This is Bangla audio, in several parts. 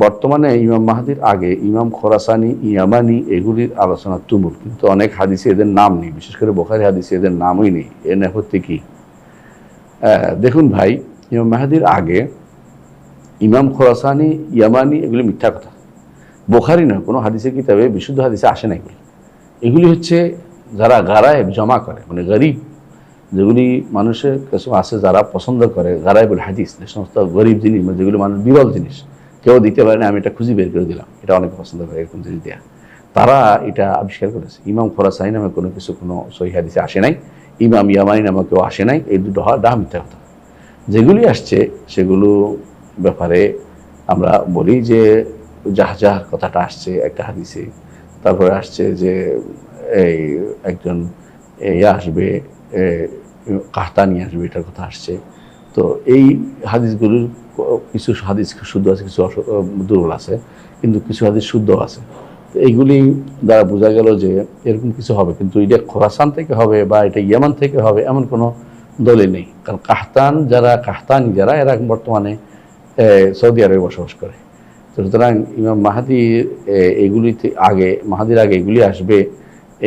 বর্তমানে ইমাম মাহাদির আগে ইমাম খোরাসানি, ইয়ামানি এগুলির আলোচনা তুমুল, কিন্তু অনেক হাদিসে এদের নাম নেই, বিশেষ করে বুখারী হাদিসে এদের নামই নেই। এর নেপথ্যে কি? দেখুন ভাই, ইমাম মাহাদির আগে ইমাম খোরাসানি, ইয়ামানি এগুলি মিথ্যা কথা। বুখারী নয়, কোনো হাদিসের কিতাবে বিশুদ্ধ হাদিসে আসে না এগুলি। এগুলি হচ্ছে যারা গারায়েব জমা করে, মানে গরিব, যেগুলি মানুষের কাছে আছে, যারা পছন্দ করে গারায়েবুল হাদিস, যে সমস্ত গরিব জিনিস, যেগুলি মানুষ বিরল জিনিস, কেউ দিতে পারে না, আমি এটা খুঁজে বের করে দিলাম, এটা অনেকে পছন্দ করে এরকম জিনিস দেয়া, তারা এটা আবিষ্কার করেছে। ইমাম খোরাসানি নামে কোনো কিছু কোনো সহিহ হাদিসে আসে নাই, ইমাম ইয়ামানি নামে কেউ আসে নাই। এই দুটো ডাহা মিথ্যা কথা। যেগুলি আসছে সেগুলো ব্যাপারে আমরা বলি যে জাহাজার কথাটা আসছে একটা হাদিসে, তারপরে আসছে যে এই একজন আসবে, কাহতানি আসবে, এটার কথা আসছে। তো এই হাদিসগুলোর কিছু হাদিস শুদ্ধ আছে, কিছু দুর্বল আছে, কিন্তু কিছু হাদিস শুদ্ধ আছে। তো এইগুলি দ্বারা বোঝা গেল যে এরকম কিছু হবে, কিন্তু এটা খোরাসান থেকে হবে বা এটা ইয়ামান থেকে হবে এমন কোনো দলিল নেই। কারণ কাহতানি যারা এরা বর্তমানে সৌদি আরবে বসবাস করে। সুতরাং ইমাম মাহাদির মাহাদির আগে এগুলি আসবে,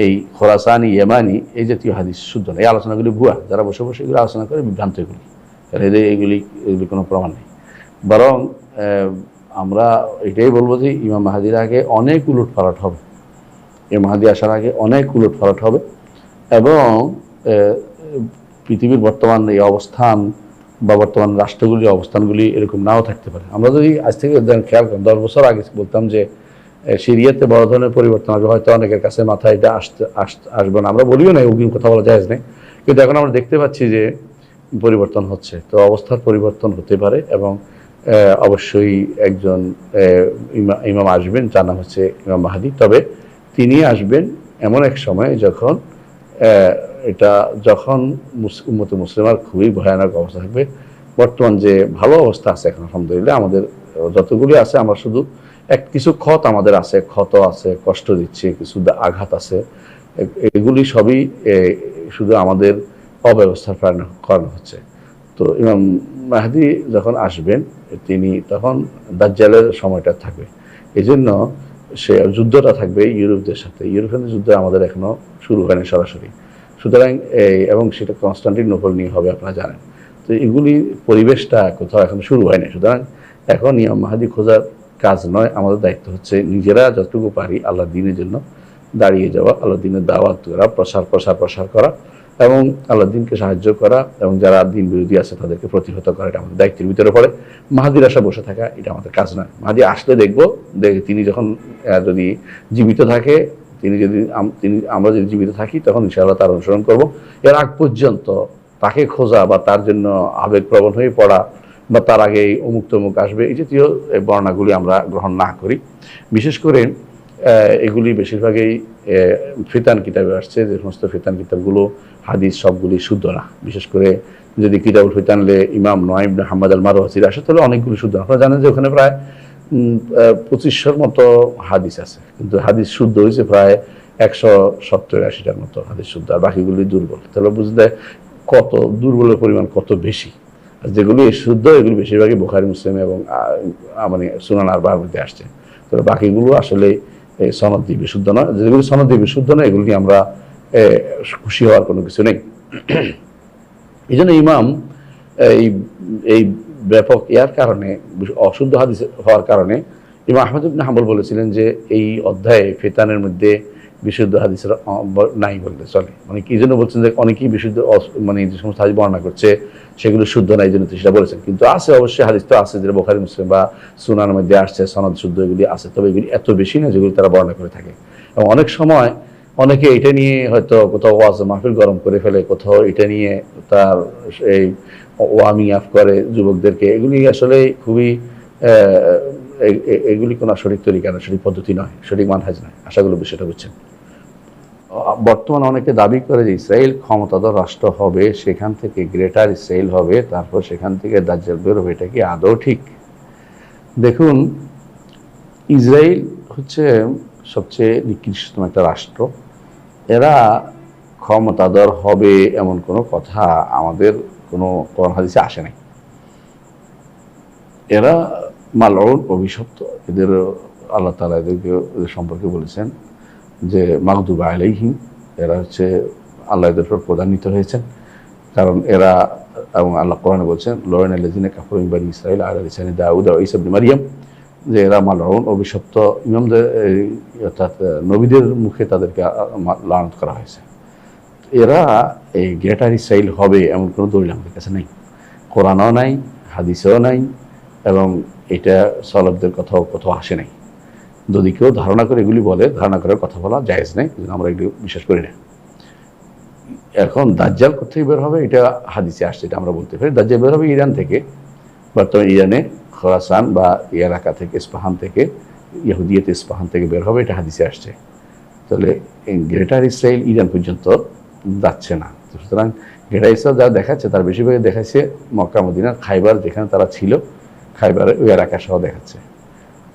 এই খোরাসানি, ইয়ামানি এই জাতীয় হাদিস শুদ্ধ না। এই আলোচনাগুলি ভুয়া, যারা বসে বসে এগুলো আলোচনা করে বিভ্রান্ত এগুলি, কারণ এগুলি কোনো প্রমাণ নেই। বরং আমরা এটাই বলবো যে ইমাম মাহাদির আগে অনেক উলট পালট হবে, এই মাহাদি আসার আগে অনেক উলট পালট হবে, এবং পৃথিবীর বর্তমান এই অবস্থান বা বর্তমান রাষ্ট্রগুলির অবস্থানগুলি এরকম নাও থাকতে পারে। আমরা যদি আজ থেকে খেয়াল করেন, 10 বছর আগে বলতাম যে সিরিয়াতে বড় ধরনের পরিবর্তন আসবে, হয়তো অনেকের কাছে মাথায় এটা আসবে না, আমরা বলিও না, অগ্রিম কথা বলা যায় নেই, কিন্তু এখন আমরা দেখতে পাচ্ছি যে পরিবর্তন হচ্ছে। তো অবস্থার পরিবর্তন হতে পারে, এবং অবশ্যই একজন ইমাম আসবেন, যার নাম হচ্ছে ইমাম মাহাদি। তবে তিনি আসবেন এমন এক সময় যখন উম্মতে মুসলিমার খুবই ভয়ানক অবস্থা থাকবে। বর্তমান যে ভালো অবস্থা আছে এখন আলহামদুলিল্লাহ, আমাদের যতগুলি আছে, আমরা শুধু কিছু ক্ষত আমাদের আছে, ক্ষত আছে, কষ্ট দিচ্ছে, কিছু আঘাত আছে, এগুলি সবই শুধু আমাদের অব্যবস্থার কারণে হচ্ছে। তো ইমাম মাহদি যখন আসবেন, তিনি তখন দাজ্জালের সময়টা থাকবে, এই জন্য সে যুদ্ধটা থাকবে ইউরোপদের সাথে। ইউরোপিয়ান যুদ্ধ আমাদের এখনো শুরু হয়নি সরাসরি, সুতরাং এবং সেটা কনস্টান্টিনোপল নিয়ে হবে, আপনারা জানেন। তো এগুলি পরিবেশটা কোথাও এখন শুরু হয়নি। সুতরাং এখন ইমাম মাহদি খোঁজার কাজ নয়, আমাদের দায়িত্ব হচ্ছে নিজেরা যতটুকু পারি আল্লাহ দ্বীনের জন্য দাঁড়িয়ে যাওয়া, আল্লাহ দ্বীনের দাওয়াত করা, প্রসার করা, এবং আল্লাহ দ্বীনকে সাহায্য করা, এবং যারা দ্বীন বিরোধী আছে তাদেরকে প্রতিহত করা, এটা আমাদের দায়িত্বের ভিতরে পড়ে। মাহাদির আশা বসে থাকা এটা আমাদের কাজ নয়। মাহাদি আসলে দেখবো, তিনি যখন যদি জীবিত থাকে, আমরা যদি জীবিত থাকি, তখন ইনশাআল্লাহ তার অনুসরণ করব। এর আগ পর্যন্ত তাকে খোঁজা বা তার জন্য আবেগপ্রবণ হয়ে পড়া বা তার আগে অমুক তমুক আসবে, এই জাতীয় বর্ণনাগুলি আমরা গ্রহণ না করি। বিশেষ করে এগুলি বেশিরভাগই ফিতান কিতাবে আসছে, যে সমস্ত ফিতান কিতাবগুলো হাদিস সবগুলি শুদ্ধ না। বিশেষ করে যদি কিতাবুল ফিতানলে ইমাম নুআইম ইবনে হাম্মাদ আল মারওয়াজির আসে, তাহলে অনেকগুলি শুদ্ধ না। আপনারা জানেন যে ওখানে প্রায় 2500-র মতো হাদিস আছে, কিন্তু হাদিস শুদ্ধ হয়েছে প্রায় 170-80টার মতো হাদিস শুদ্ধ, আর বাকিগুলি দুর্বল। তাহলে বুঝলে কত দুর্বলের পরিমাণ কত বেশি। যেগুলি শুদ্ধ এগুলি বেশিরভাগই বুখারী, মুসলিম এবং মানে সুনান আরবা'র মধ্যে আসছে। তো বাকিগুলো আসলে সনদ দিয়ে বিশুদ্ধ নয়। যেগুলি সনদ দিয়ে বিশুদ্ধ নয়, এগুলি আমরা খুশি হওয়ার কোনো কিছু নেই। এই জন্য ইমাম এই ব্যাপক কারণে, অশুদ্ধ হাদিস হওয়ার কারণে ইমাম আহমদ ইবনে হাম্বল বলেছিলেন যে এই অধ্যায়ে ফিতানের মধ্যে বিশুদ্ধ হাদিসের নাই বলতে চলে। মানে কি জন্য বলছেন যে অনেকেই বিশুদ্ধ, মানে যে সমস্ত হাদিস বর্ণনা করছে সেগুলো শুদ্ধ নাই, জন্য সেটা বলেছেন। কিন্তু আছে, অবশ্যই হাদিস তো আছে, যেটা বুখারী, মুসলিম বা সুনানের মধ্যে আসছে, সনদ শুদ্ধ এগুলি আছে। তবে এগুলি এত বেশি না যেগুলি তারা বর্ণনা করে থাকে। এবং অনেক সময় অনেকে এটা নিয়ে হয়তো কোথাও ওয়াজ মাহফিল গরম করে ফেলে, কোথাও এটা নিয়ে তার এই ওয়ামিং আপ করে যুবকদেরকে। এগুলি আসলে খুবই এগুলি কোনো সঠিক তরিকা না, সঠিক পদ্ধতি নয়, সঠিক মানহাজ নয়। আশাগুলো বিষয়টা বুঝছেন। বর্তমানে অনেকে দাবি করে যে ইসরায়েল ক্ষমতাধর রাষ্ট্র হবে, সেখান থেকে গ্রেটার ইসরায়েল হবে, তারপর সেখান থেকে দাজ্জাল বের হবে। এটা কি আদৌ ঠিক? দেখুন, ইসরায়েল হচ্ছে সবচেয়ে নিকৃষ্টতম একটা রাষ্ট্র। এরা ক্ষমতাধর হবে এমন কোনো কথা আমাদের কোনো কোরআন হাদিসে আসে নাই। এরা মালউন অভিশপ্ত, এদের আল্লাহ তাআলা এদেরকে এদের সম্পর্কে বলেছেন যে মাগদুব আলাইহিম, এরা হচ্ছে আল্লাহ এদের উপর প্রদান্বিত হয়েছেন, কারণ এরা, এবং আল্লাহ কোরআনে বলছেন লরেন আল্লাযিনা কাফারু মিন বানি ইসরাঈল আলা লিসানি দাউদ ওয়া ঈসা ইবনে মারইয়াম, যে এরা মালউন অভিশপ্ত, ইমামদের অর্থাৎ নবীদের মুখে তাদেরকে লানত করা হয়েছে। এরা এই গ্রেটার ইসরাইল হবে এমন কোনো দলিল আমাদের কাছে নেই, কোরআনও নাই, হাদিসেও নাই, এবং এটা সালাফদের কোথাও আসে নাই। যদি কেউ ধারণা করে এগুলি বলে, ধারণা করার কথা বলা জায়েজ নেই, আমরা এগুলি বিশ্বাস করি না। এখন দাজ্জাল কোথেকে বের হবে এটা হাদিসে আসছে, এটা আমরা বলতে পারি। দাজ্জাল বের হবে ইরান থেকে, বর্তমানে ইরানে খোরাসান বা এলাকা থেকে, ইস্পাহান থেকে, ইহুদিয়াতে ইস্পাহান থেকে বের হবে, এটা হাদিসে আসছে। তাহলে গ্রেটার ইসরাইল ইরান পর্যন্ত যাচ্ছে না। সুতরাং গ্রেটার ইসরাইল যা দেখাচ্ছে তার বেশিরভাগই দেখাচ্ছে মক্কা মদিনা, খাইবার যেখানে তারা ছিল, খাইবারের ওই এলাকা সহ দেখাচ্ছে।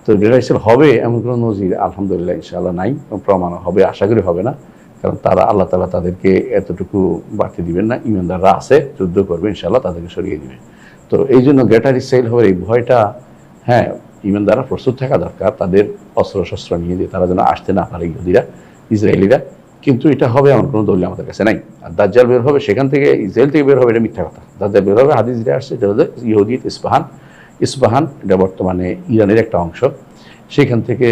তো গ্রেটার ইসরাইল হবে এমন কোনো নজির আলহামদুলিল্লাহ ইনশাআল্লাহ নাই, প্রমাণ হবে, আশা করি হবে না, কারণ তারা আল্লাহ তাআলা তাদেরকে এতটুকু বাড়তে দিবেন না। ইমানদাররা আছে, যুদ্ধ করবে, ইনশাআল্লাহ তাদেরকে সরিয়ে দিবে। তো এই জন্য গ্রেটার ইসরাইল হবে এই ভয়টা, হ্যাঁ, ইমানদাররা প্রস্তুত থাকা দরকার, তাদের অস্ত্র শস্ত্র নিয়ে দিয়ে তারা যেন আসতে না পারে ইহুদিরা, ইসরায়েলিরা। কিন্তু এটা হবে এমন কোনো দলিল আমাদের কাছে নাই। আর দাজ্জাল বের হবে সেখান থেকে, ইসরায়েল থেকে বের হবে, এটা মিথ্যা কথা। দাজ্জাল বের হবে হাদিস যেটা আসছে, এটা হলো ইহুদিয়াত ইস্পাহান। ইস্পাহান এটা বর্তমানে ইরানের একটা অংশ, সেখান থেকে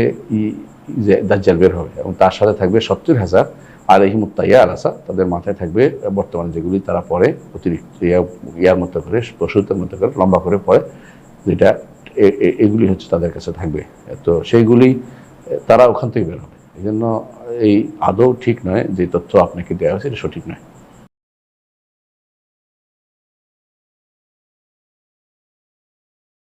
দাজ্জাল বের হবে, এবং তার সাথে থাকবে 70,000 আলাইহিমুত তাইয়ারাসা, তাদের মাথায় থাকবে বর্তমানে যেগুলি তারা পরে অতিরিক্ত ইয়ার মতো করে, পশুদের মতো করে লম্বা করে পরে, যেটা এগুলি হচ্ছে তাদের কাছে থাকবে। তো সেইগুলি তারা ওখান থেকে বের হবে। এই জন্য এই আদৌ ঠিক নয় যে তথ্য আপনাকে দেওয়া হয়েছে, এটা সঠিক নয়।